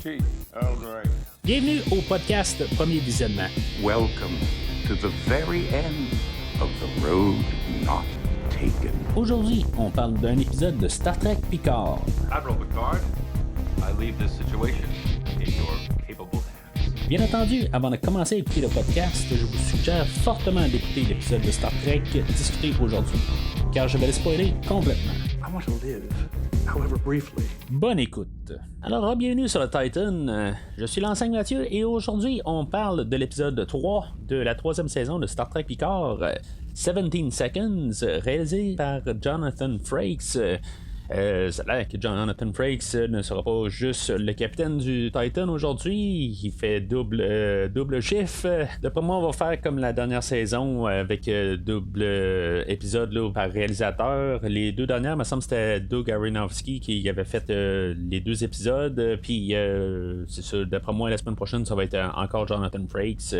tea, Earl Grey. Bienvenue au podcast Premier Visionnement. Welcome to the very end of the road not taken. Aujourd'hui, on parle d'un épisode de Star Trek Picard. Admiral Picard, I leave this situation in your capable hands. Bien entendu, avant de commencer à écouter le podcast, je vous suggère fortement d'écouter l'épisode de Star Trek discuté aujourd'hui, car je vais le spoiler complètement. I want to live, however briefly. Bonne écoute. Alors, bienvenue sur le Titan. Je suis l'enseigne Mathieu et aujourd'hui, on parle de l'épisode 3 de la troisième saison de Star Trek Picard, 17 Seconds, réalisé par Jonathan Frakes. Ça a l'air que Jonathan Frakes ne sera pas juste le capitaine du Titan aujourd'hui. Il fait double chiffre. D'après moi, on va faire comme la dernière saison avec double épisode là, par réalisateur. Les deux dernières, me semble, c'était Doug Aronofsky qui avait fait les deux épisodes. Puis, c'est ça, d'après moi, la semaine prochaine, ça va être encore Jonathan Frakes.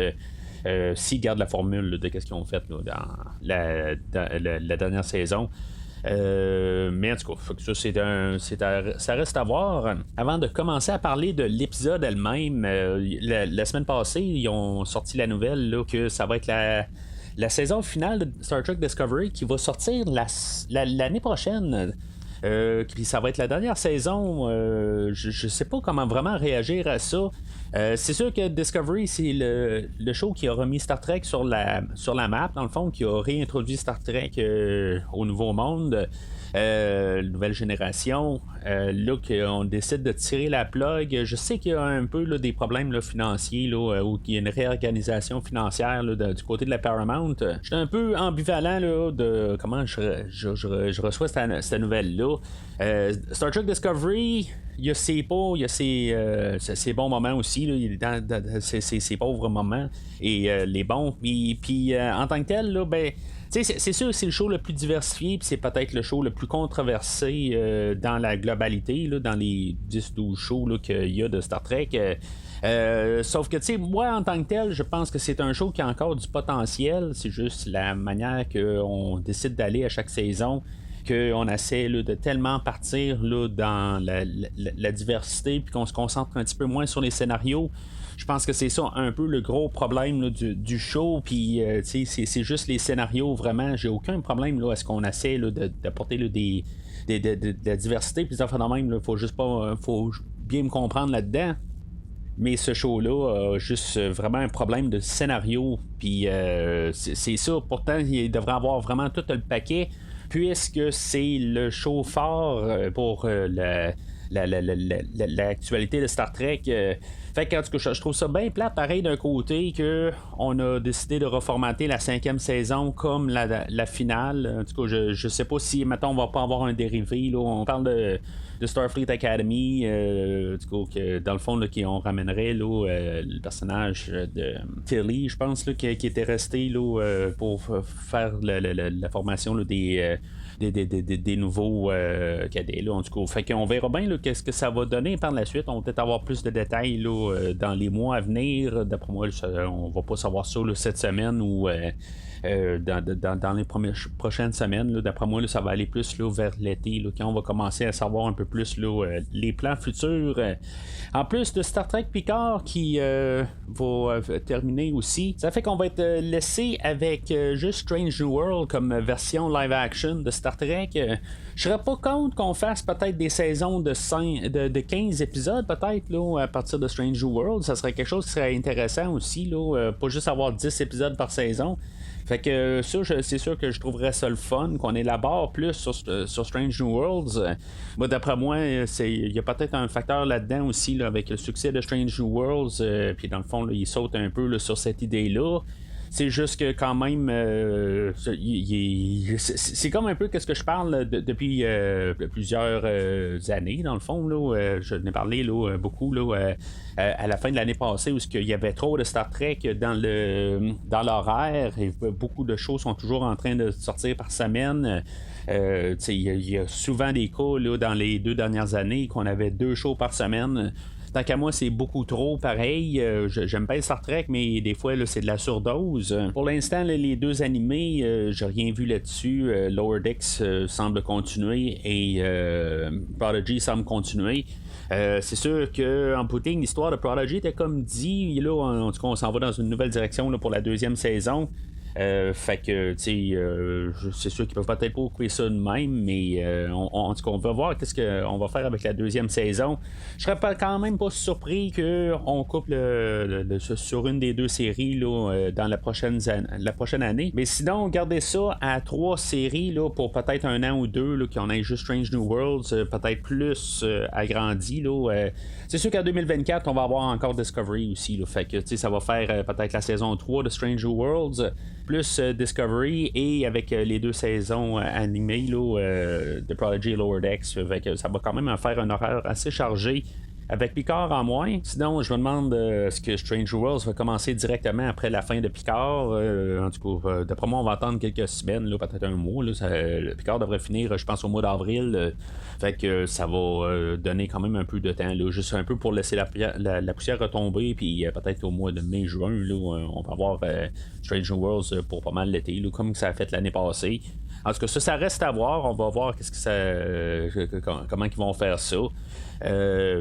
S'ils gardent la formule là, de ce qu'ils ont fait là, dans la dernière saison. Mais en tout cas, ça reste à voir. Avant de commencer à parler de l'épisode elle-même, la semaine passée, ils ont sorti la nouvelle là, que ça va être la saison finale de Star Trek Discovery qui va sortir l'année prochaine. Puis ça va être la dernière saison. Je sais pas comment vraiment réagir à ça. C'est sûr que Discovery, c'est le show qui a remis Star Trek sur la map, dans le fond, qui a réintroduit Star Trek au Nouveau Monde. Nouvelle génération. Là, qu'on décide de tirer la plug. Je sais qu'il y a un peu là, des problèmes là, financiers, là, ou qu'il y a une réorganisation financière là, du côté de la Paramount. J'étais un peu ambivalent là, de comment je reçois cette nouvelle-là. Star Trek Discovery, il y a ses bons, il y a ses bons moments aussi, là, il est dans ses pauvres moments et les bons. Puis en tant que tel, là, ben. C'est sûr que c'est le show le plus diversifié, puis c'est peut-être le show le plus controversé dans la globalité, là, dans les 10-12 shows là, qu'il y a de Star Trek. Sauf que, tu sais, moi, en tant que tel, je pense que c'est un show qui a encore du potentiel. C'est juste la manière qu'on décide d'aller à chaque saison, qu'on essaie là, de tellement partir là, dans la diversité, puis qu'on se concentre un petit peu moins sur les scénarios. Je pense que c'est ça un peu le gros problème là, du show. Puis c'est juste les scénarios, vraiment. J'ai aucun problème là, à ce qu'on essaie là, d'apporter là, de la diversité. Puis ça fait de même, il faut bien me comprendre là-dedans. Mais ce show-là a juste vraiment un problème de scénario. Puis c'est ça. Pourtant, il devrait avoir vraiment tout le paquet. Puisque c'est le show fort pour l'actualité de Star Trek. Fait que en tout cas, je trouve ça bien plate pareil d'un côté que on a décidé de reformater la 5e saison comme la finale. En tout cas, je sais pas si maintenant on va pas avoir un dérivé. Là. On parle de Starfleet Academy, du coup, que dans le fond, là, on ramènerait là, le personnage de Tilly, je pense, là, qui était resté là, pour faire la formation là, des nouveaux cadets là, en tout cas. Fait qu'on verra bien là, qu'est-ce que ça va donner par la suite. On va peut-être avoir plus de détails là, dans les mois à venir. D'après moi, on va pas savoir ça là, cette semaine ou dans les prochaines semaines. Là, d'après moi, là, ça va aller plus là, vers l'été, là, quand on va commencer à savoir un peu plus là, les plans futurs. En plus de Star Trek Picard qui va terminer aussi, ça fait qu'on va être laissé avec juste Strange New World comme version live action de Star Trek. Je serais pas contre qu'on fasse peut-être des saisons de 15 épisodes peut-être là, à partir de Strange New World. Ça serait quelque chose qui serait intéressant aussi, là, pas juste avoir 10 épisodes par saison. Fait que ça, c'est sûr que je trouverais ça le fun, qu'on élabore plus sur Strange New Worlds. Moi, d'après moi, il y a peut-être un facteur là-dedans aussi, là, avec le succès de Strange New Worlds. Puis dans le fond, là, il saute un peu là, sur cette idée-là. C'est juste que quand même, c'est comme un peu ce que je parle depuis plusieurs années, dans le fond. Là, je n'ai parlé là, beaucoup là, à la fin de l'année passée où il y avait trop de Star Trek dans l'horaire et beaucoup de shows sont toujours en train de sortir par semaine. Il y a souvent des cas là, dans les 2 dernières années qu'on avait 2 shows par semaine. Tant qu'à moi, c'est beaucoup trop pareil. J'aime bien Star Trek, mais des fois, là, c'est de la surdose. Pour l'instant, là, les deux animés, j'ai rien vu là-dessus. Lower Decks semble continuer et Prodigy semble continuer. C'est sûr qu'en bout de ligne, l'histoire de Prodigy était comme dit. Là, en tout cas, on s'en va dans une nouvelle direction là, pour la deuxième saison. Fait que, tu sais, c'est sûr qu'ils peuvent peut-être pas couper ça de même, mais en tout cas, on va voir qu'est-ce qu'on va faire avec la deuxième saison. Je serais quand même pas surpris qu'on coupe sur une des deux séries là, dans la prochaine année. Mais sinon, gardez ça à 3 séries là, pour peut-être 1 an ou 2 là, qu'on ait juste Strange New Worlds, peut-être plus agrandi. Là, c'est sûr qu'en 2024, on va avoir encore Discovery aussi. Là, fait que, tu sais, ça va faire peut-être la saison 3 de Strange New Worlds. Plus Discovery et avec les 2 saisons animées là, de Prodigy et Lower Decks. Fait que ça va quand même faire un horaire assez chargé. Avec Picard en moins. Sinon, je me demande est-ce que Strange Worlds va commencer directement après la fin de Picard. En tout cas, d'après moi, on va attendre quelques semaines, là, peut-être un mois. Là, Picard devrait finir, je pense, au mois d'avril. Fait que ça va donner quand même un peu de temps. Là, juste un peu pour laisser la poussière retomber. Puis peut-être au mois de mai-juin, on va avoir Strange Worlds pour pas mal l'été, là, comme ça a fait l'année passée. En tout cas, ça reste à voir. On va voir comment ils vont faire ça.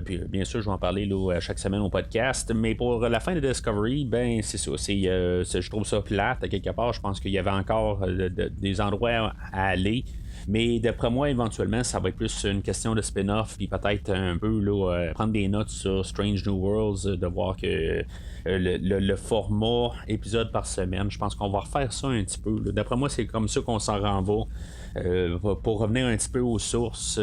Puis bien sûr, je vais en parler là, chaque semaine au podcast. Mais pour la fin de Discovery, ben c'est ça. Je trouve ça plate. À quelque part, je pense qu'il y avait encore des endroits à aller. Mais d'après moi, éventuellement, ça va être plus une question de spin-off, puis peut-être un peu là, prendre des notes sur Strange New Worlds, de voir que le format épisode par semaine, je pense qu'on va refaire ça un petit peu. Là. D'après moi, c'est comme ça qu'on s'en renvoie. Pour revenir un petit peu aux sources,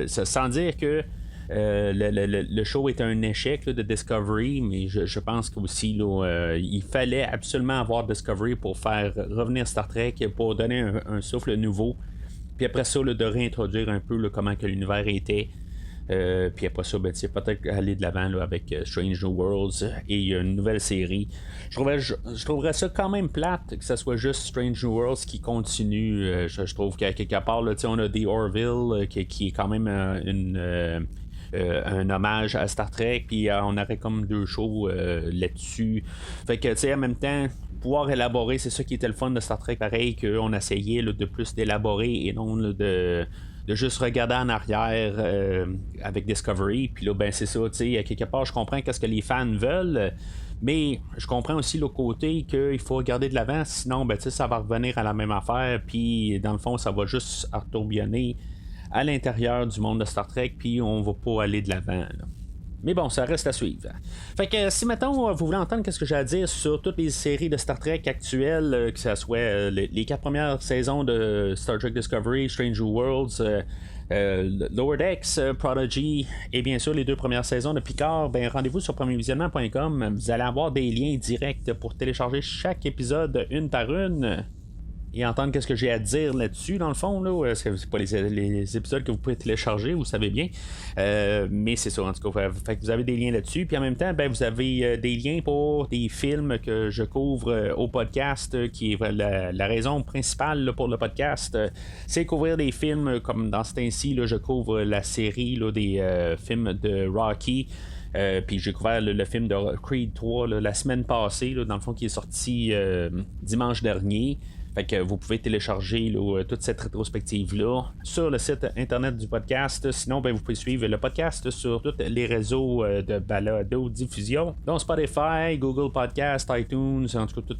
sans dire que le show est un échec là, de Discovery, mais je pense qu'aussi là, il fallait absolument avoir Discovery pour faire revenir Star Trek, pour donner un souffle nouveau. Puis après ça, là, de réintroduire un peu là, comment que l'univers était. Puis après ça, peut-être aller de l'avant là, avec Strange New Worlds et une nouvelle série. Je trouverais ça quand même plate que ce soit juste Strange New Worlds qui continue. Je trouve qu'à quelque part, là, on a The Orville qui est quand même un hommage à Star Trek, puis on aurait comme 2 shows là-dessus. Fait que, tu sais, en même temps, pouvoir élaborer, c'est ça qui était le fun de Star Trek, pareil, qu'on essayait là, de plus d'élaborer et non là, de juste regarder en arrière avec Discovery. Puis là, ben c'est ça, tu sais, à quelque part, je comprends qu'est-ce que les fans veulent. Mais je comprends aussi l'autre côté qu'il faut regarder de l'avant, sinon, ben, ça va revenir à la même affaire, puis dans le fond, ça va juste retourbillonner à l'intérieur du monde de Star Trek, puis on va pas aller de l'avant. Là. Mais bon, ça reste à suivre. Fait que si mettons vous voulez entendre qu'est-ce que j'ai à dire sur toutes les séries de Star Trek actuelles, que ce soit les 4 premières saisons de Star Trek Discovery, Strange New Worlds, Lower Decks, Prodigy et bien sûr les 2 premières saisons de Picard, ben rendez-vous sur premiervisionnement.com. Vous allez avoir des liens directs pour télécharger chaque épisode une par une. Et entendre qu'est-ce que j'ai à dire là-dessus, dans le fond, là. C'est pas les épisodes que vous pouvez télécharger, vous savez bien. Mais c'est ça, en tout cas. Fait que vous avez des liens là-dessus. Puis en même temps, ben, vous avez des liens pour des films que je couvre au podcast, qui est la raison principale là, pour le podcast. C'est couvrir des films comme dans ce temps-ci, là, je couvre la série là, des films de Rocky. Puis j'ai couvert le film de Creed 3 là, la semaine passée, là, dans le fond, qui est sorti dimanche dernier. Fait que vous pouvez télécharger là, toute cette rétrospective-là sur le site internet du podcast. Sinon, ben, vous pouvez suivre le podcast sur tous les réseaux de balado-diffusion, dont Spotify, Google Podcast, iTunes, en tout cas,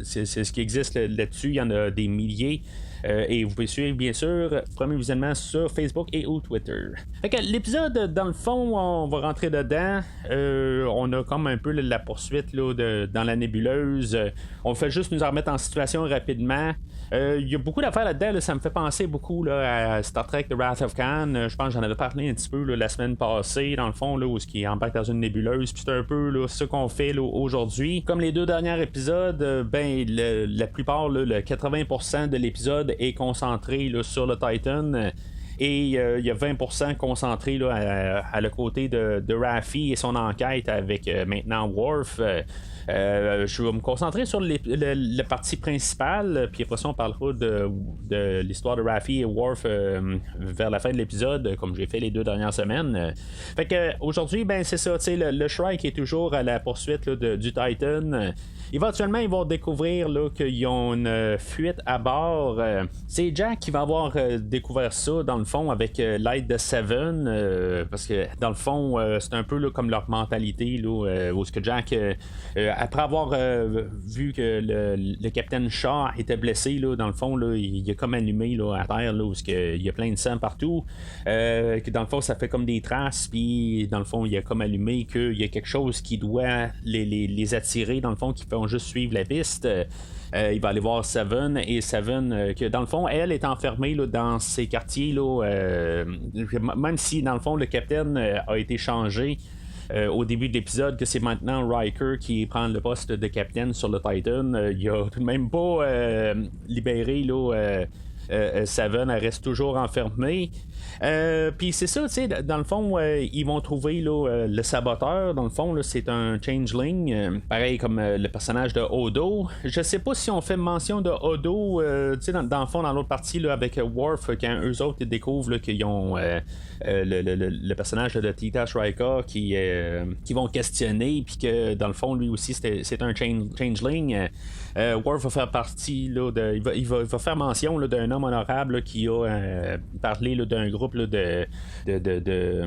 c'est ce qui existe là-dessus. Il y en a des milliers. Et vous pouvez suivre, bien sûr, Premier Visionnement sur Facebook et ou Twitter. Fait que l'épisode, dans le fond, on va rentrer dedans. On a comme un peu la poursuite là, dans la nébuleuse. On fait juste nous en remettre en situation rapidement. Il y a beaucoup d'affaires là-dedans. Là, ça me fait penser beaucoup là, à Star Trek The Wrath of Khan. Je pense que j'en avais parlé un petit peu là, la semaine passée, dans le fond, là, où ce qui embarque dans une nébuleuse. Puis c'est un peu là, ce qu'on fait là, aujourd'hui. Comme les 2 derniers épisodes, ben la plupart, là, le 80% de l'épisode est concentré là, sur le Titan. Et il y a 20% concentré là, à le côté de Raffi et son enquête avec maintenant Worf. Je vais me concentrer sur la partie principale, puis après ça on parlera de l'histoire de Raffi et Worf vers la fin de l'épisode, comme j'ai fait les 2 dernières semaines. Fait que aujourd'hui, ben c'est ça, le Shrike est toujours à la poursuite là, du Titan. Éventuellement, ils vont découvrir là, qu'ils ont une fuite à bord. C'est Jack qui va avoir découvert ça, dans le fond, avec l'aide de Seven. Parce que, dans le fond, c'est un peu là, comme leur mentalité, là, où ce que Jack, après avoir vu que le Capitaine Shaw était blessé, là, dans le fond, là, il a comme allumé là, à terre, là, où il y a plein de sang partout. Que dans le fond, ça fait comme des traces, puis dans le fond, il a comme allumé qu'il y a quelque chose qui doit les attirer, dans le fond, qui font juste suivre la piste. Il va aller voir Seven, et Seven, que dans le fond, elle est enfermée là, dans ces quartiers, là, même si dans le fond, le capitaine a été changé. Au début de l'épisode, que c'est maintenant Riker qui prend le poste de capitaine sur le Titan. Il a tout de même pas libéré là, Seven, elle reste toujours enfermée. Puis c'est ça, tu sais, dans le fond, ils vont trouver là, le saboteur. Dans le fond, là, c'est un changeling, pareil comme le personnage de Odo. Je sais pas si on fait mention de Odo, tu sais, dans le fond, dans l'autre partie, là, avec Worf, quand eux autres ils découvrent là, qu'ils ont le personnage de Tita Shrika qui vont questionner, puis que dans le fond, lui aussi, c'est un changeling. Worf va faire partie là, il va faire mention là, d'un homme honorable là, qui a parlé là, d'un groupe là,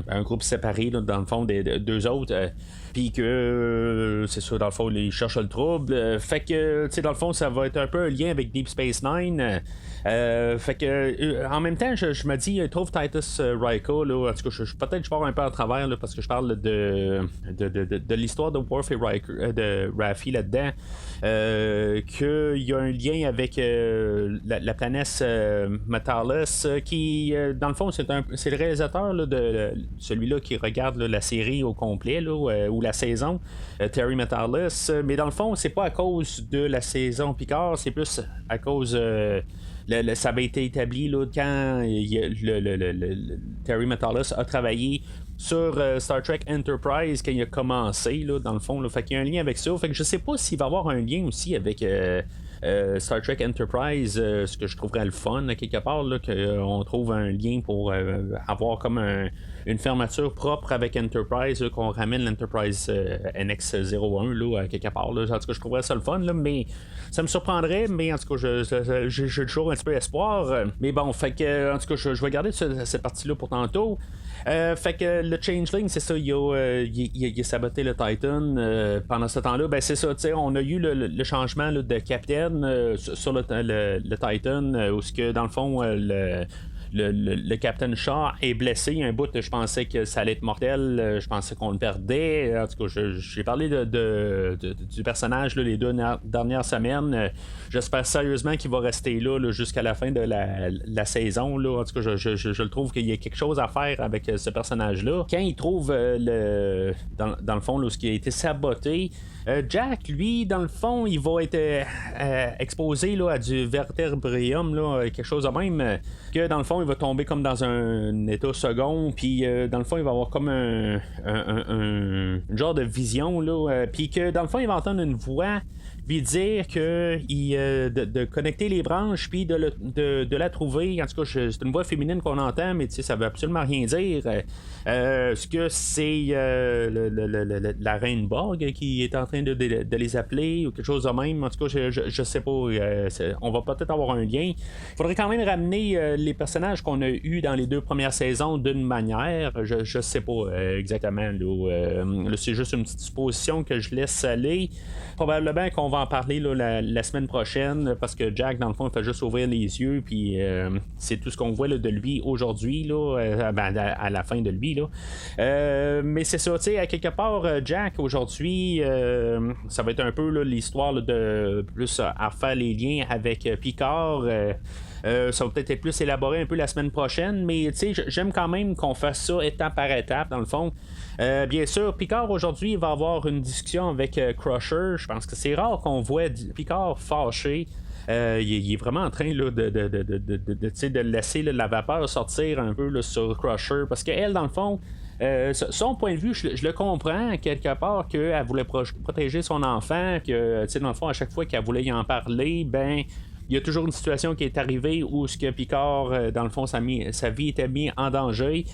un groupe séparé là, dans le fond des deux autres. Puis que c'est ça, dans le fond, ils cherchent le trouble. Fait que, tu sais, dans le fond, ça va être un peu un lien avec Deep Space Nine. Fait que, en même temps, je me dis, trouve Titus Rika, là, en tout cas, peut-être je pars un peu à travers, là, parce que je parle de l'histoire de Worf et Riker, de Raffi là-dedans. Qu'il y a un lien avec la planète Metalis, qui, dans le fond, c'est le réalisateur là, de celui-là qui regarde là, la série au complet, là, ou la saison, Terry Metalis. Mais dans le fond, c'est pas à cause de la saison Picard, c'est plus à cause... ça avait été établi là, quand Terry Metalis a travaillé sur Star Trek Enterprise quand il a commencé là, dans le fond là. Fait qu'il y a un lien avec ça. Fait que je sais pas s'il va y avoir un lien aussi avec Star Trek Enterprise, ce que je trouverais le fun quelque part là, qu'on trouve un lien pour avoir comme une fermeture propre avec Enterprise, là, qu'on ramène l'Enterprise NX-01 là, quelque part là. En tout cas, je trouverais ça le fun là, mais ça me surprendrait, mais en tout cas j'ai toujours un petit peu espoir. Mais bon, fait que en tout cas je vais garder cette partie là pour tantôt. Fait que le Changeling, c'est ça, il a saboté le Titan. Pendant ce temps-là, ben c'est ça, tu sais, on a eu le changement là, de capitaine sur le Titan, où ce que dans le fond le Captain Shaw est blessé. Un bout, je pensais que ça allait être mortel. Je pensais qu'on le perdait. En tout cas, j'ai parlé du personnage là, les 2 dernières semaines. J'espère sérieusement qu'il va rester là jusqu'à la fin de la saison. Là. En tout cas, je le trouve qu'il y a quelque chose à faire avec ce personnage-là. Quand il trouve dans le fond là, ce qui a été saboté, Jack, lui, dans le fond, il va être exposé là, à du vertébrium, là, quelque chose de même, que dans le fond, il va tomber comme dans un état second, puis dans le fond, il va avoir comme un genre de vision, là, puis que dans le fond, il va entendre une voix lui dire que de connecter les branches puis de la trouver. En tout cas, c'est une voix féminine qu'on entend, mais ça veut absolument rien dire. Est-ce que c'est la reine Borg qui est en train de les appeler ou quelque chose de même? En tout cas, je sais pas. On va peut-être avoir un lien. Il faudrait quand même ramener les personnages qu'on a eu dans les 2 premières saisons d'une manière. Je sais pas exactement. Là, c'est juste une petite supposition que je laisse aller. Probablement qu'on va en parler là, la semaine prochaine, parce que Jack, dans le fond, il fait juste ouvrir les yeux, puis c'est tout ce qu'on voit là, de lui aujourd'hui, là, à la fin de lui. Là. Mais c'est ça, tu sais, à quelque part, Jack, aujourd'hui, ça va être un peu là, l'histoire là, de plus à faire les liens avec Picard. Ça va peut-être être plus élaboré un peu la semaine prochaine, mais j'aime quand même qu'on fasse ça étape par étape, dans le fond. Bien sûr, Picard aujourd'hui il va avoir une discussion avec Crusher. Je pense que c'est rare qu'on voit Picard fâché il est vraiment en train là, de laisser là, la vapeur sortir un peu là, sur Crusher, parce qu'elle, dans le fond, son point de vue, je le comprends quelque part qu'elle voulait protéger son enfant, que dans le fond, à chaque fois qu'elle voulait y en parler, ben il y a toujours une situation qui est arrivée où ce que Picard, dans le fond, sa vie était mise en danger.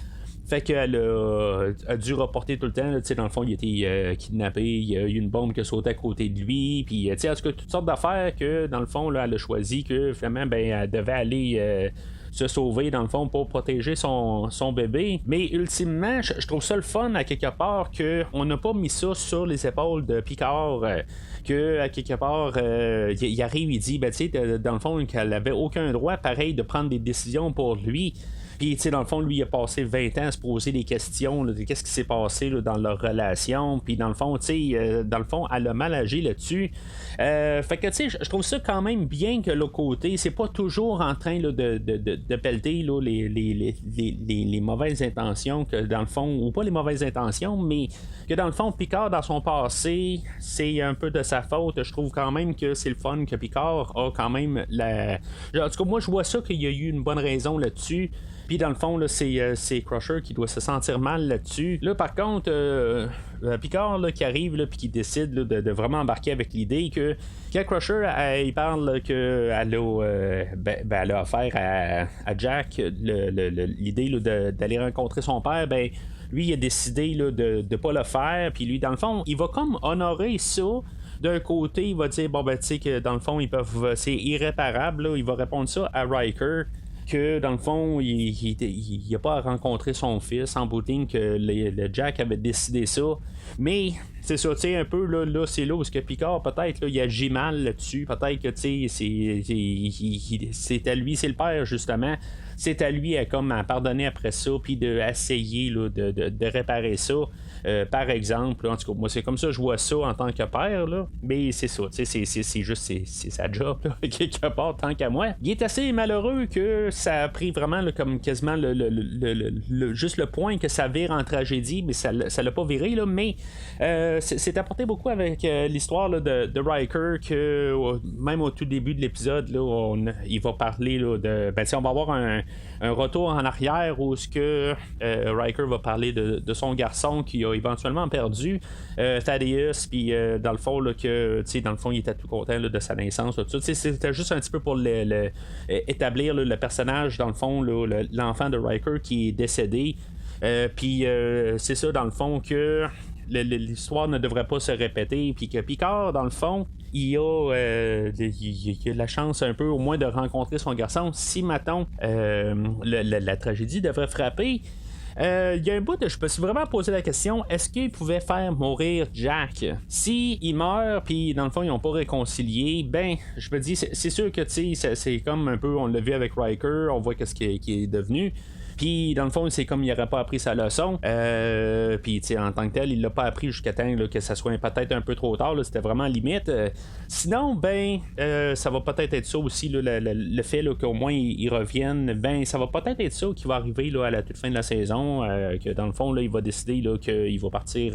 Fait qu'elle a dû reporter tout le temps. Là, dans le fond, il a été kidnappé, il y a eu une bombe qui a sauté à côté de lui. Puis, en tout cas, toutes sortes d'affaires que, dans le fond, là, elle a choisi que, finalement, ben, elle devait aller se sauver, dans le fond, pour protéger son bébé. Mais, ultimement, je trouve ça le fun, à quelque part, qu'on n'a pas mis ça sur les épaules de Picard. Que à quelque part il arrive, il dit ben tu sais dans le fond qu'elle avait aucun droit pareil de prendre des décisions pour lui. Puis, tu sais, dans le fond, lui, il a passé 20 ans à se poser des questions là, de qu'est-ce qui s'est passé là, dans leur relation. Puis, dans le fond, tu sais, elle a mal agi là-dessus. Fait que, tu sais, je trouve ça quand même bien que l'autre côté, c'est pas toujours en train là, de pelleter là, les mauvaises intentions, que dans le fond, ou pas les mauvaises intentions, mais que dans le fond, Picard, dans son passé, c'est un peu de sa faute. Je trouve quand même que c'est le fun que Picard a quand même En tout cas, moi, je vois ça qu'il y a eu une bonne raison là-dessus. Puis dans le fond, là, c'est Crusher qui doit se sentir mal là-dessus. Là, par contre, Picard là, qui arrive puis qui décide là, de vraiment embarquer avec l'idée que quand Crusher il parle qu'elle a offert à Jack l'idée là, d'aller rencontrer son père, ben lui il a décidé là, de ne pas le faire. Puis lui, dans le fond, il va comme honorer ça. D'un côté, il va dire bon ben tu sais que dans le fond c'est irréparable là. Il va répondre ça à Riker, que dans le fond il n'a pas à rencontrer son fils en bout de ligne, que le Jack avait décidé ça. Mais c'est ça, tu sais, un peu là c'est là où que Picard peut-être là, il agit mal là-dessus. Peut-être que tu sais c'est à lui, c'est le père justement, c'est à lui à pardonner après ça, puis d'essayer de réparer ça. Par exemple, là, en tout cas, moi c'est comme ça que je vois ça en tant que père, là. Mais c'est ça, c'est juste c'est sa job, là, quelque part, tant qu'à moi. Il est assez malheureux que ça a pris vraiment là, comme quasiment juste le point que ça vire en tragédie, mais ça l'a pas viré, là. Mais c'est apporté beaucoup avec l'histoire là, de Riker, que même au tout début de l'épisode, là, il va parler là, on va avoir un retour en arrière où ce que Riker va parler de son garçon qui a éventuellement perdu Thaddeus, puis dans le fond là, que dans le fond il était tout content là, de sa naissance, tout ça. C'était juste un petit peu pour établir là, le personnage, dans le fond là, l'enfant de Riker qui est décédé, puis c'est ça dans le fond que l'histoire ne devrait pas se répéter, puis que Picard dans le fond il a la chance un peu au moins de rencontrer son garçon si mettons la tragédie devrait frapper. Il y a un bout de je me suis vraiment posé la question, est-ce qu'il pouvait faire mourir Jack? Si il meurt puis dans le fond ils n'ont pas réconcilié, ben je me dis c'est sûr que tu sais c'est comme un peu, on l'a vu avec Riker, on voit qu'est-ce qui est devenu. Puis dans le fond, c'est comme il n'aurait pas appris sa leçon. Puis en tant que tel, il l'a pas appris jusqu'à temps là, que ça soit peut-être un peu trop tard. Là, c'était vraiment limite. Sinon, ben, ça va peut-être être ça aussi, là, le fait là, qu'au moins ils reviennent. Ben, ça va peut-être être ça qui va arriver là, à la toute fin de la saison. Que dans le fond, là, il va décider là, qu'il va partir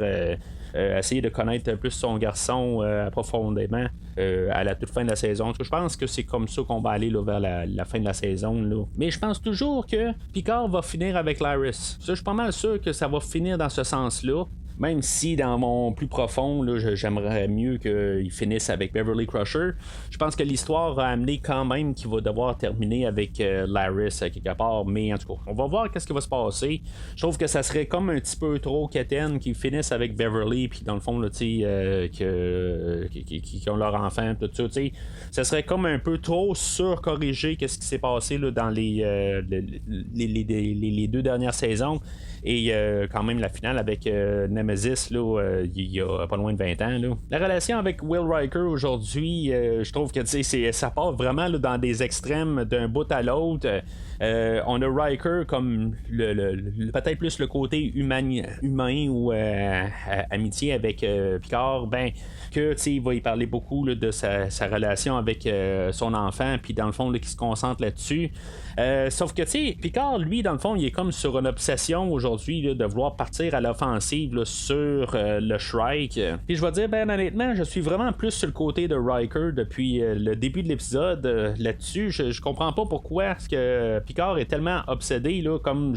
essayer de connaître plus son garçon profondément à la toute fin de la saison. Je pense que c'est comme ça qu'on va aller là, vers la fin de la saison. Là. Mais je pense toujours que Picard va finir avec Laris. Ça, je suis pas mal sûr que ça va finir dans ce sens-là. Même si dans mon plus profond, là, j'aimerais mieux qu'il finisse avec Beverly Crusher. Je pense que l'histoire a amené quand même qu'il va devoir terminer avec Laris quelque part. Mais en tout cas, on va voir qu'est-ce qui va se passer. Je trouve que ça serait comme un petit peu trop quétaine qu'ils finissent avec Beverly, puis dans le fond, là, qui ont leur enfant, tout ça. Ça serait comme un peu trop surcorrigé qu'est-ce qui s'est passé là, dans les 2 dernières saisons. Et quand même la finale avec Nemesis là, il y a pas loin de 20 ans là. La relation avec Will Riker aujourd'hui, je trouve que ça part vraiment là, dans des extrêmes d'un bout à l'autre. On a Riker comme peut-être plus le côté humain ou amitié avec Picard, ben que il va y parler beaucoup là, de sa relation avec son enfant, puis dans le fond là, qui se concentre là-dessus. Sauf que Picard lui dans le fond il est comme sur une obsession aujourd'hui aujourd'hui là, de vouloir partir à l'offensive là, sur le Shrike. Puis je vais dire, ben honnêtement, je suis vraiment plus sur le côté de Riker depuis le début de l'épisode. Là-dessus, je comprends pas pourquoi est-ce que Picard est tellement obsédé là, comme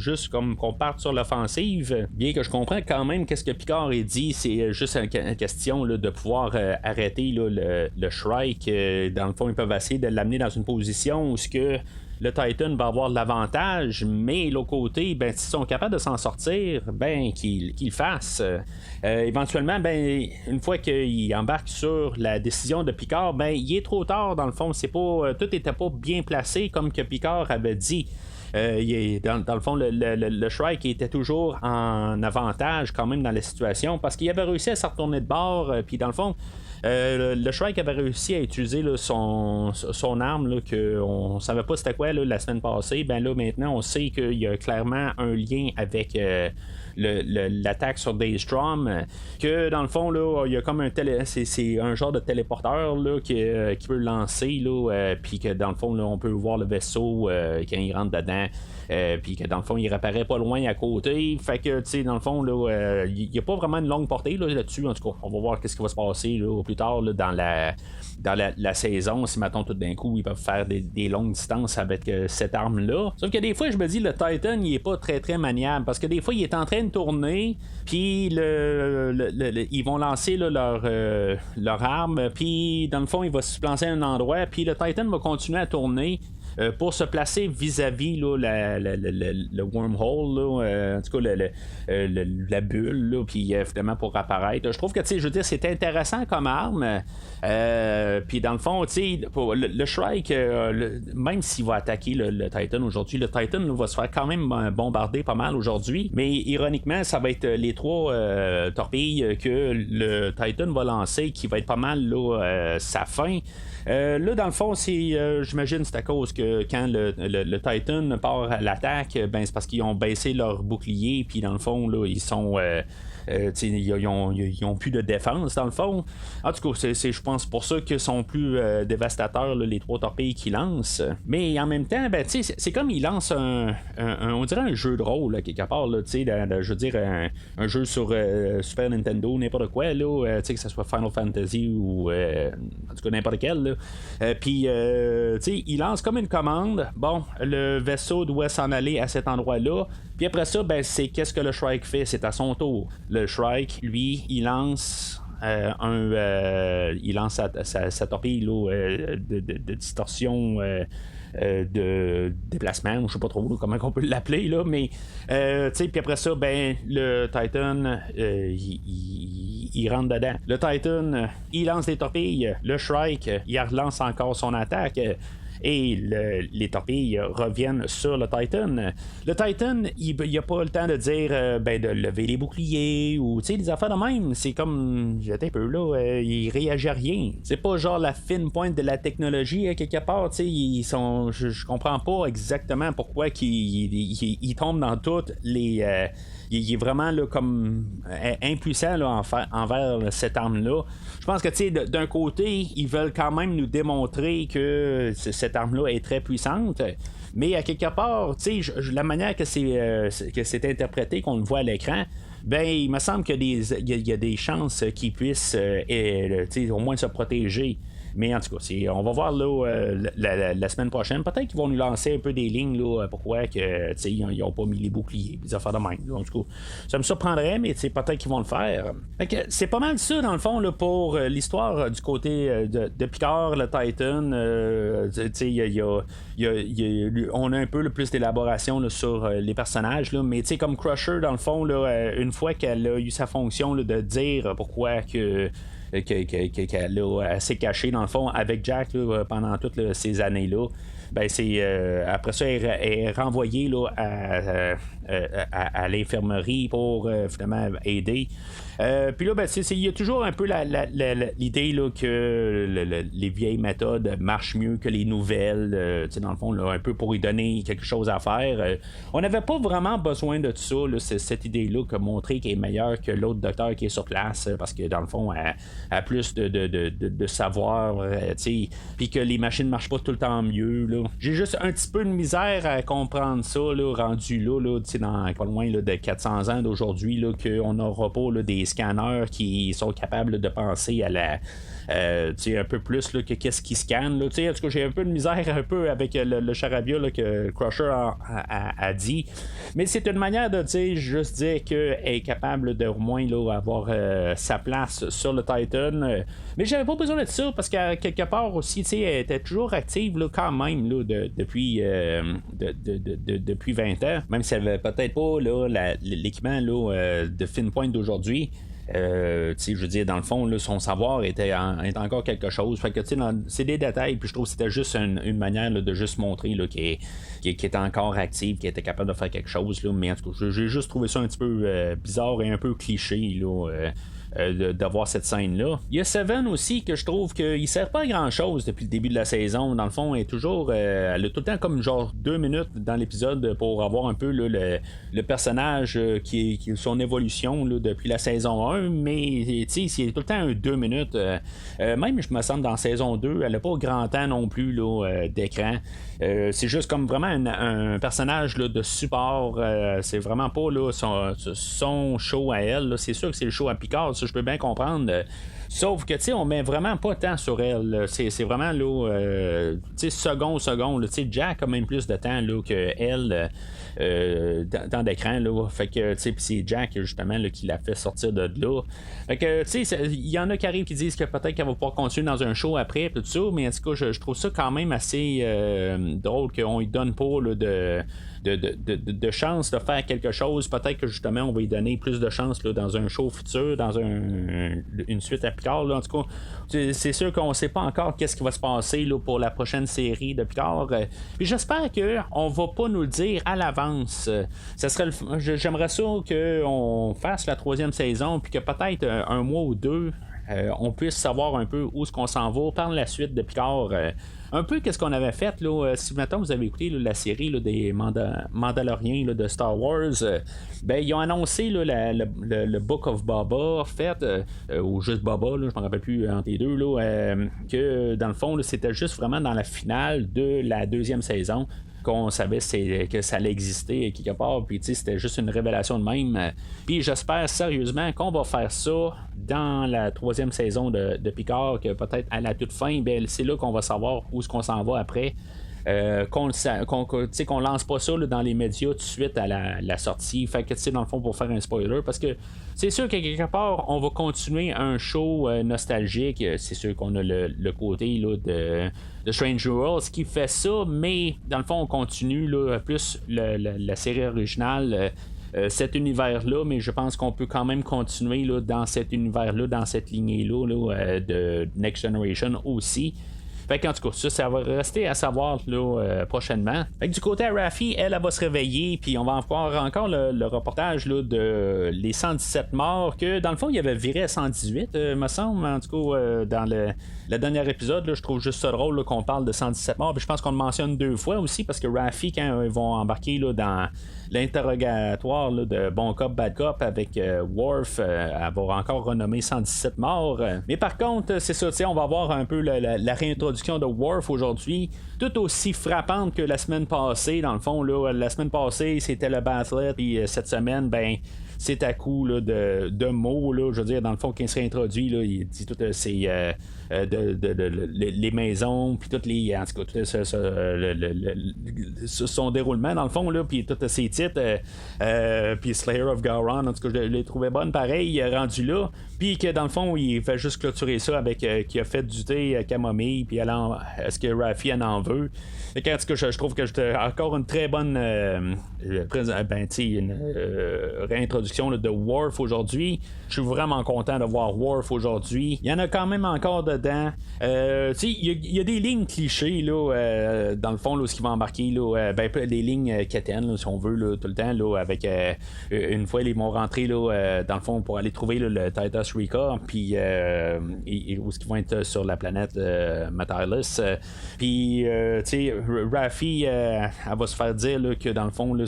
qu'on parte sur l'offensive. Bien que je comprends quand même qu'est-ce que Picard a dit, c'est juste une question là, de pouvoir arrêter là, le Shrike. Dans le fond, ils peuvent essayer de l'amener dans une position où ce que le Titan va avoir de l'avantage, mais l'autre côté, ben, s'ils sont capables de s'en sortir, ben, qu'ils le fassent. Éventuellement, ben, une fois qu'il embarque sur la décision de Picard, ben, il est trop tard, dans le fond. Tout n'était pas bien placé comme que Picard avait dit. Dans le fond, le Shrike était toujours en avantage quand même dans la situation parce qu'il avait réussi à se retourner de bord, puis dans le fond, le Shrike avait réussi à utiliser là, son arme là, qu'on savait pas c'était quoi là, la semaine passée. Ben là maintenant on sait qu'il y a clairement un lien avec l'attaque sur Daystrom, que dans le fond là, il y a comme c'est un genre de téléporteur là, qui peut lancer là, puis que dans le fond là, on peut voir le vaisseau quand il rentre dedans. Puis que dans le fond il réapparaît pas loin à côté, fait que tu sais dans le fond là il n'y a pas vraiment une longue portée là-dessus. En tout cas on va voir qu'est-ce qui va se passer là, plus tard là, dans la saison, si mettons tout d'un coup ils peuvent faire des longues distances avec cette arme là. Sauf que des fois je me dis le Titan il est pas très très maniable parce que des fois il est en train de tourner, puis ils vont lancer là, leur arme, puis dans le fond il va se placer à un endroit, puis le Titan va continuer à tourner pour se placer vis-à-vis là, le wormhole, là, en tout cas la bulle, là, puis finalement pour apparaître. Je trouve que je veux dire c'est intéressant comme arme. Puis dans le fond, pour le Shrike, même s'il va attaquer le Titan aujourd'hui, le Titan là, va se faire quand même bombarder pas mal aujourd'hui. Mais ironiquement, ça va être les 3 torpilles que le Titan va lancer qui va être pas mal là, sa fin. Là, dans le fond, j'imagine c'est à cause que quand le Titan part à l'attaque, ben, c'est parce qu'ils ont baissé leur bouclier, puis dans le fond, là, ils sont. Ils ont plus de défense dans le fond. En tout cas, je pense pour ça qu'ils sont plus dévastateurs là, les 3 torpilles qu'ils lancent. Mais en même temps, ben, c'est comme ils lancent on dirait un jeu de rôle là, quelque part. Là, je veux dire un jeu sur Super Nintendo, n'importe quoi là, que ce soit Final Fantasy ou en tout cas n'importe quel. Puis ils lancent comme une commande. Bon, le vaisseau doit s'en aller à cet endroit-là. Puis après ça, ben, c'est qu'est-ce que le Shrike fait? C'est à son tour. Le Shrike, lui, il lance il lance sa torpille là, de distorsion de déplacement, je sais pas trop là, comment on peut l'appeler là, mais puis après ça, ben le Titan il rentre dedans. Le Titan, il lance des torpilles. Le Shrike, il relance encore son attaque. Et les torpilles reviennent sur le Titan. Le Titan, il n'a pas le temps de dire de lever les boucliers ou des affaires de même. C'est comme, j'étais un peu là, il réagit à rien. C'est pas genre la fine pointe de la technologie quelque part. Je comprends pas exactement pourquoi il tombe dans toutes les. Il est vraiment là, comme impuissant là, envers cette arme-là. Je pense que d'un côté, ils veulent quand même nous démontrer que cette arme-là est très puissante. Mais à quelque part, la manière que c'est interprété, qu'on le voit à l'écran, ben il me semble qu'il y a des chances qu'ils puissent au moins se protéger. Mais en tout cas, on va voir là, la semaine prochaine. Peut-être qu'ils vont nous lancer un peu des lignes là, pourquoi que, ils n'ont pas mis les boucliers, des affaires de même. Là. En tout cas, ça me surprendrait, mais peut-être qu'ils vont le faire. Fait que c'est pas mal ça, dans le fond, là, pour l'histoire du côté de Picard, le Titan. On a un peu plus d'élaboration là, sur les personnages, là, mais comme Crusher, dans le fond, là, une fois qu'elle a eu sa fonction là, de dire pourquoi qu'elle s'est cachée dans le fond avec Jack là, pendant toutes ces années-là, ben c'est après ça elle est renvoyée là, à l'infirmerie pour finalement aider. Puis là, ben, il y a toujours un peu l'idée là, que les vieilles méthodes marchent mieux que les nouvelles, dans le fond, là, un peu pour y donner quelque chose à faire. On n'avait pas vraiment besoin de tout ça, là, cette idée-là, que montrer qu'elle est meilleure que l'autre docteur qui est sur place, parce que dans le fond, elle a plus de savoir, puis que les machines marchent pas tout le temps mieux. Là. J'ai juste un petit peu de misère à comprendre ça, là, rendu là, dans pas loin là, de 400 ans d'aujourd'hui, là, qu'on n'aura pas là, des scanners qui sont capables là, de penser à la un peu plus là, que qu'est-ce qui scanne. Là, en tout cas, j'ai un peu de misère un peu avec le charabia là, que Crusher a dit. Mais c'est une manière de juste dire qu'elle est capable de au moins là, avoir sa place sur le Titan. Mais j'avais pas besoin de ça parce qu'à quelque part aussi, elle était toujours active là, quand même là, depuis 20 ans. Même si elle avait peut-être pas là, l'équipement là, de Finn Point d'aujourd'hui. Je veux dire, dans le fond, là, son savoir était encore quelque chose. Fait que, c'est des détails, puis je trouve que c'était juste une manière là, de juste montrer là, qu'il était encore active, qu'il était capable de faire quelque chose. Là, mais en tout cas, j'ai juste trouvé ça un petit peu bizarre et un peu cliché. Là, d'avoir cette scène-là. Il y a Seven aussi que je trouve qu'il sert pas à grand chose depuis le début de la saison. Dans le fond, elle est toujours elle a tout le temps comme genre 2 minutes dans l'épisode pour avoir un peu là, le personnage qui est son évolution là, depuis la saison 1, mais c'est tout le temps 2 minutes. Même je me semble dans saison 2, elle n'a pas grand temps non plus là, d'écran. C'est juste comme vraiment un personnage là, de support. C'est vraiment pas là, son show à elle. Là. C'est sûr que c'est le show à Picard, ça je peux bien comprendre. Sauf que, tu sais, on met vraiment pas tant sur elle. C'est vraiment, là, tu sais, seconde. Tu sais, Jack a même plus de temps, là, que elle dans l'écran, là. Fait que, tu sais, c'est Jack, justement, là, qui l'a fait sortir de là. Fait que, tu sais, il y en a qui arrivent qui disent que peut-être qu'elle va pouvoir continuer dans un show après, tout ça, mais en tout cas, je trouve ça quand même assez drôle qu'on lui donne pas, là, de chance de faire quelque chose. Peut-être que justement on va lui donner plus de chance là, dans un show futur, dans une suite à Picard. Là. En tout cas, c'est sûr qu'on ne sait pas encore qu'est-ce qui va se passer là, pour la prochaine série de Picard. Puis j'espère qu'on va pas nous le dire à l'avance. Ça serait j'aimerais ça qu'on fasse la 3e saison, puis que peut-être un mois ou 2. On puisse savoir un peu où est-ce qu'on s'en va par la suite de Picard. Un peu qu'est-ce qu'on avait fait là, si maintenant vous avez écouté là, la série là, des Mandaloriens là, de Star Wars, ils ont annoncé là, le Book of Boba Fett, ou juste Boba, là, je me rappelle plus entre les deux, là, que dans le fond là, c'était juste vraiment dans la finale de la 2e saison qu'on savait que ça allait exister quelque part, puis c'était juste une révélation de même. Puis j'espère sérieusement qu'on va faire ça dans la 3e saison de Picard, que peut-être à la toute fin, c'est là qu'on va savoir où est-ce qu'on s'en va après. Qu'on lance pas ça là, dans les médias tout de suite à la sortie. Fait que dans le fond pour faire un spoiler, parce que c'est sûr que quelque part on va continuer un show nostalgique. C'est sûr qu'on a le côté là, de Strange Worlds qui fait ça, mais dans le fond on continue là, plus la série originale. Cet univers-là, mais je pense qu'on peut quand même continuer là, dans cet univers-là, dans cette lignée-là de Next Generation aussi. Fait qu'en tout cas, ça va rester à savoir là, prochainement. Fait que du côté à Raffi, elle va se réveiller, puis on va voir encore le reportage là, de les 117 morts, que dans le fond, il y avait viré à 118, me semble, en tout cas, dans le dernier épisode, là, je trouve juste ça drôle là, qu'on parle de 117 morts, puis je pense qu'on le mentionne 2 fois aussi, parce que Raffi, quand ils vont embarquer là, dans l'interrogatoire là, de Bon Cop, Bad Cop avec Worf, elle va encore renommer 117 morts. Mais par contre, c'est ça, on va voir un peu la réintroduction de Worf aujourd'hui, tout aussi frappante que la semaine passée. Dans le fond, là, la semaine passée, c'était le Bathlet, puis cette semaine, c'est à coup là, de mots, là, je veux dire, dans le fond, quand il se réintroduit, là, il dit tout les maisons, puis toutes les. En tout cas, son déroulement, dans le fond, là, puis tous ces titres, puis Slayer of Garon, en tout cas, je l'ai trouvé bonne pareil, rendu là, puis que dans le fond, il fait juste clôturer ça avec qui a fait du thé camomille, puis est-ce que Raffi en veut. Et en tout cas, je trouve que c'était encore une très bonne réintroduction là, de Worf aujourd'hui. Je suis vraiment content de voir Worf aujourd'hui. Il y en a quand même encore dedans. Il y a des lignes clichés là, dans le fond, là, ce qui va embarquer, là, des lignes quétaines, si on veut, là, tout le temps, là, avec une fois ils vont rentrer là, dans le fond pour aller trouver là, le Titus Rika, puis où est-ce qu'ils vont être sur la planète Matarlus. Puis, tu sais, Raffi, elle va se faire dire là, que dans le fond, là,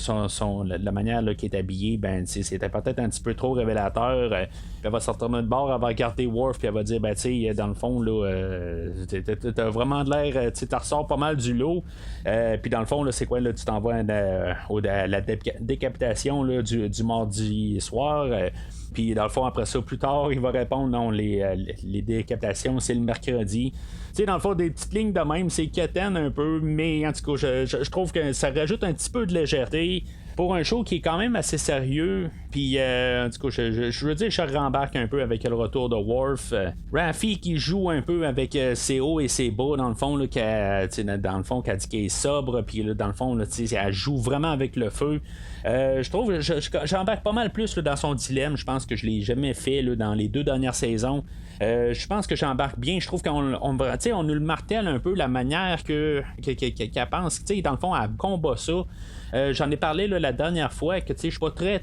la manière là, qu'il est habillé, c'est peut-être un petit peu trop révélateur. Puis elle va sortir de bord, elle va regarder Worf, puis elle va dire, ben, tu sais, dans le fond, là, t'as vraiment de l'air, tu ressors pas mal du lot. Puis dans le fond, là, c'est quoi, là, tu t'en vas à la décapitation là, du mardi soir. Puis dans le fond, après ça, plus tard, il va répondre non, les décapitations, c'est le mercredi. Tu sais, dans le fond, des petites lignes de même, c'est quétaine un peu, mais en tout cas, je trouve que ça rajoute un petit peu de légèreté pour un show qui est quand même assez sérieux. Puis, en tout cas, je veux dire, je rembarque un peu avec le retour de Worf. Raffi qui joue un peu avec ses hauts et ses bas, dans le fond, là, dans le fond, qu'elle dit qu'elle est sobre, puis dans le fond, là, elle joue vraiment avec le feu. Je trouve, j'embarque pas mal plus là, dans son dilemme. Je pense que je l'ai jamais fait là, dans les 2 dernières saisons. Je pense que j'embarque bien. Je trouve qu'on nous le martèle un peu la manière qu'elle pense. Dans le fond, elle combat ça. J'en ai parlé là, la dernière fois que je suis pas très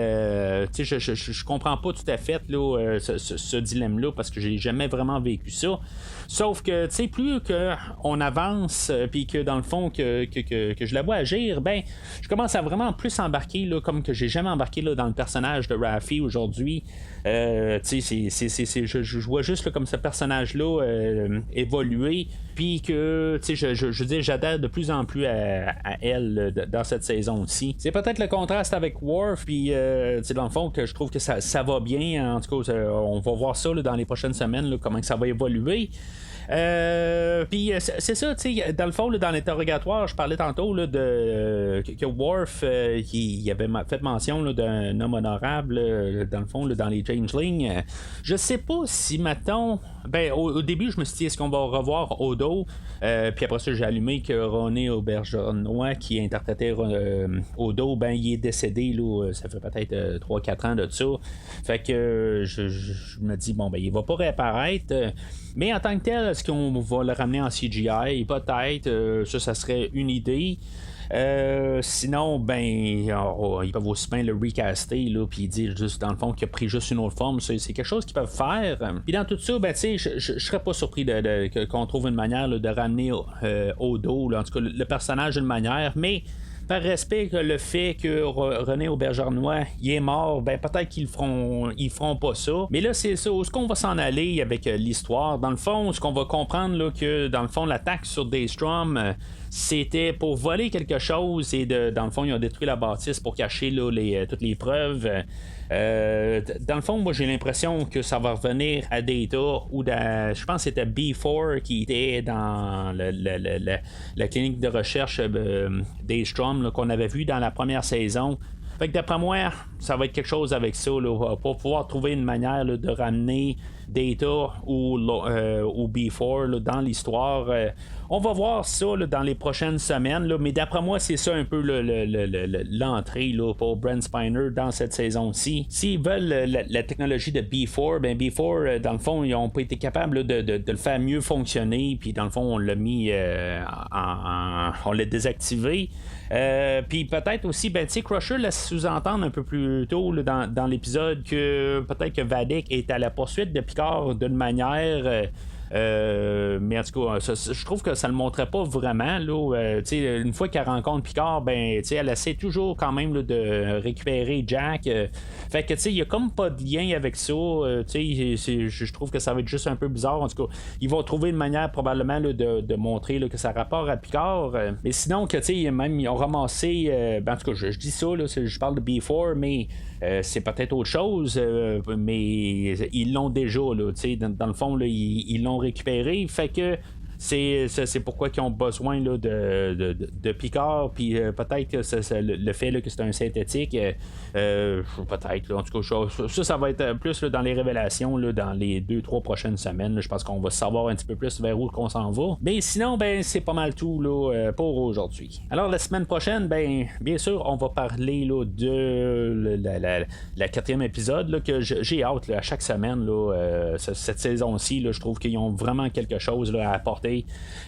je comprends pas tout à fait là, ce dilemme-là parce que j'ai jamais vraiment vécu ça. Sauf que plus qu'on avance puis que dans le fond que je la vois agir, ben je commence à vraiment plus embarquer là, comme que j'ai jamais embarqué là, dans le personnage de Raffi aujourd'hui. Je vois juste là, comme ce personnage-là évoluer, puis que je dis j'adhère de plus en plus à elle dans cette saison aussi. C'est peut-être le contraste avec Worf, puis dans le fond que je trouve que ça va bien. En tout cas, on va voir ça là, dans les prochaines semaines, là, comment que ça va évoluer. Puis c'est ça, dans le fond, là, dans l'interrogatoire, je parlais tantôt là, que Worf il avait fait mention là, d'un homme honorable, dans le fond, là, dans les Changelings. Je sais pas si, mettons, au début, je me suis dit, est-ce qu'on va revoir Odo? Puis après ça, j'ai allumé que René Auberjonois, qui interprétait Odo, il est décédé, là, ça fait peut-être 3-4 ans de ça. Fait que je me dis, il va pas réapparaître. Mais en tant que tel, est-ce qu'on va le ramener en CGI? Peut-être, ça serait une idée. Sinon, ils peuvent aussi bien le recaster, là, puis dire juste dans le fond qu'il a pris juste une autre forme. C'est quelque chose qu'ils peuvent faire. Puis dans tout ça, je serais pas surpris qu'on trouve une manière là, de ramener Odo, là, en tout cas le personnage d'une manière, mais par respect que le fait que René Auberjonois il est mort, peut-être qu'ils feront pas ça. Mais là, c'est ça. Où est-ce qu'on va s'en aller avec l'histoire? Dans le fond, ce qu'on va comprendre là, que dans le fond, l'attaque sur Daystrom, c'était pour voler quelque chose et dans le fond, ils ont détruit la bâtisse pour cacher là, toutes les preuves. Dans le fond, moi j'ai l'impression que ça va revenir à Data ou je pense que c'était B4 qui était dans la clinique de recherche Daystrom qu'on avait vu dans la première saison. Fait que d'après moi, ça va être quelque chose avec ça là, pour pouvoir trouver une manière là, de ramener Data ou B4 là, dans l'histoire. On va voir ça là, dans les prochaines semaines, là, mais d'après moi, c'est ça un peu l'entrée là, pour Brent Spiner dans cette saison-ci. S'ils veulent la technologie de B4, B4, dans le fond, ils n'ont pas été capables là, de le faire mieux fonctionner, puis dans le fond, on l'a mis on l'a désactivé. Puis peut-être aussi, Crusher laisse sous-entendre un peu plus tôt là, dans l'épisode que peut-être que Vadic est à la poursuite de Picard d'une manière mais en tout cas, je trouve que ça le montrait pas vraiment là, une fois qu'elle rencontre Picard, elle essaie toujours quand même là, de récupérer Jack, fait que il y a comme pas de lien avec ça, je trouve que ça va être juste un peu bizarre. En tout cas, ils vont trouver une manière probablement là, de montrer là, que ça rapporte à Picard, mais sinon que même ils ont ramassé en tout cas je dis ça là, je parle de B4, mais c'est peut-être autre chose, mais ils l'ont déjà là, dans le fond là, ils l'ont récupéré, fait que c'est pourquoi ils ont besoin là, de Picard, puis peut-être que le fait là, que c'est un synthétique, peut-être là, en tout cas ça va être plus là, dans les révélations là, dans les 2-3 prochaines semaines là, je pense qu'on va savoir un petit peu plus vers où qu'on s'en va, mais sinon c'est pas mal tout là, pour aujourd'hui. Alors la semaine prochaine, bien sûr on va parler là, de la 4e épisode là, que j'ai hâte là, à chaque semaine là, cette saison-ci là, je trouve qu'ils ont vraiment quelque chose là, à apporter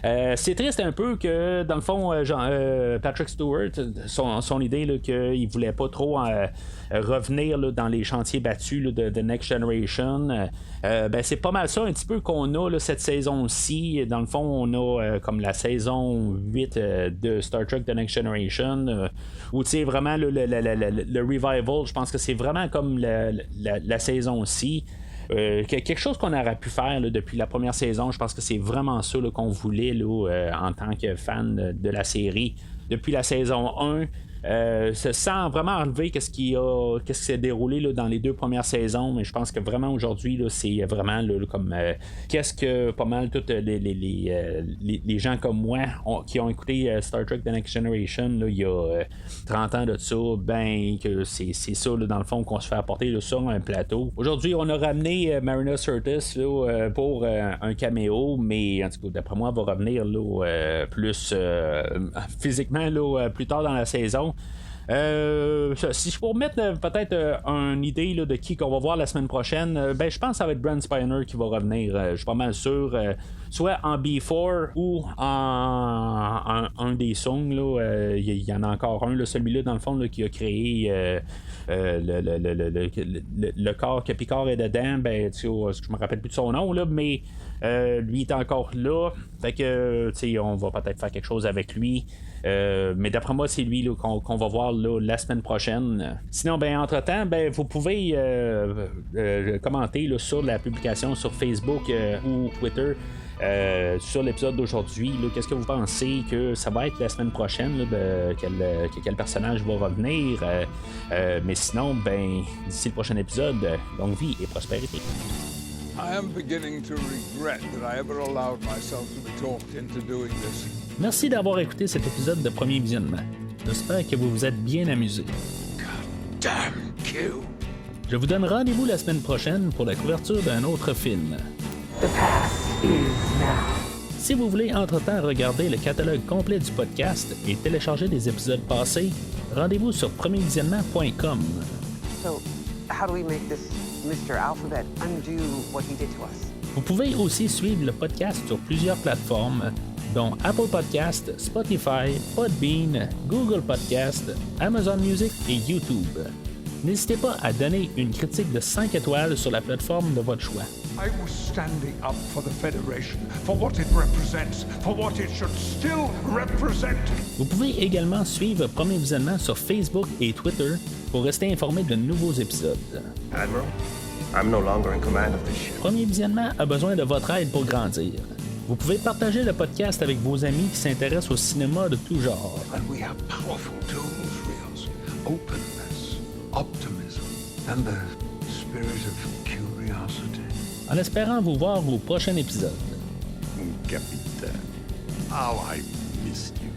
t'sais. C'est triste un peu que, dans le fond, Patrick Stewart, son idée là, qu'il voulait pas trop revenir là, dans les chantiers battus là, de The Next Generation. C'est pas mal ça un petit peu qu'on a là, cette saison-ci. Dans le fond, on a comme la saison 8 de Star Trek The Next Generation, où vraiment le revival, je pense que c'est vraiment comme la saison-ci. Quelque chose qu'on aurait pu faire là, depuis la première saison. Je pense que c'est vraiment ça là, qu'on voulait là, en tant que fan de la série depuis la saison 1. Sans vraiment enlever qu'est-ce qui s'est déroulé là, dans les 2 premières saisons, mais je pense que vraiment aujourd'hui là, c'est vraiment là, comme qu'est-ce que pas mal tous les gens comme moi qui ont écouté Star Trek The Next Generation là, il y a 30 ans de ça, ben que c'est ça là, dans le fond qu'on se fait apporter là, sur un plateau. Aujourd'hui on a ramené Marina Sirtis là, pour un caméo, mais en tout cas d'après moi elle va revenir là, plus physiquement là, plus tard dans la saison. Si je peux remettre peut-être une idée là, de qui qu'on va voir la semaine prochaine, je pense que ça va être Brent Spiner qui va revenir. Je suis pas mal sûr. Soit en B4 ou en un des songs. Il y en a encore un, là, celui-là dans le fond là, qui a créé le corps que Picard est dedans. Je me rappelle plus de son nom, là, mais lui est encore là. Fait que on va peut-être faire quelque chose avec lui. Mais d'après moi, c'est lui là, qu'on va voir là, la semaine prochaine. Sinon, entre-temps, vous pouvez commenter là, sur la publication sur Facebook ou Twitter. Sur l'épisode d'aujourd'hui, qu'est-ce que vous pensez que ça va être la semaine prochaine, là, quel personnage va revenir, mais sinon, d'ici le prochain épisode, longue vie et prospérité. I am beginning to regret that I ever allowed myself to be talked into doing this. Merci d'avoir écouté cet épisode de Premier Visionnement. J'espère que vous vous êtes bien amusés. Damn you! Je vous donne rendez-vous la semaine prochaine pour la couverture d'un autre film. Si vous voulez entre-temps regarder le catalogue complet du podcast et télécharger des épisodes passés, rendez-vous sur premiervisionnement.com. So, how do we make this Mr. Alphabet undo what he did to us? Vous pouvez aussi suivre le podcast sur plusieurs plateformes, dont Apple Podcast, Spotify, Podbean, Google Podcast, Amazon Music et YouTube. N'hésitez pas à donner une critique de 5 étoiles sur la plateforme de votre choix. I was standing up for the Federation, for what it represents, for what it should still represent. Vous pouvez également suivre Premier Visionnement sur Facebook et Twitter pour rester informé de nouveaux épisodes. Admiral, I'm no longer in command of this ship. Premier Visionnement a besoin de votre aide pour grandir. Vous pouvez partager le podcast avec vos amis qui s'intéressent au cinéma de tout genre. And we have powerful tools, Rios. Openness, optimism, and the spirit of curiosity. En espérant vous voir au prochain épisode. Capitaine, how I missed you.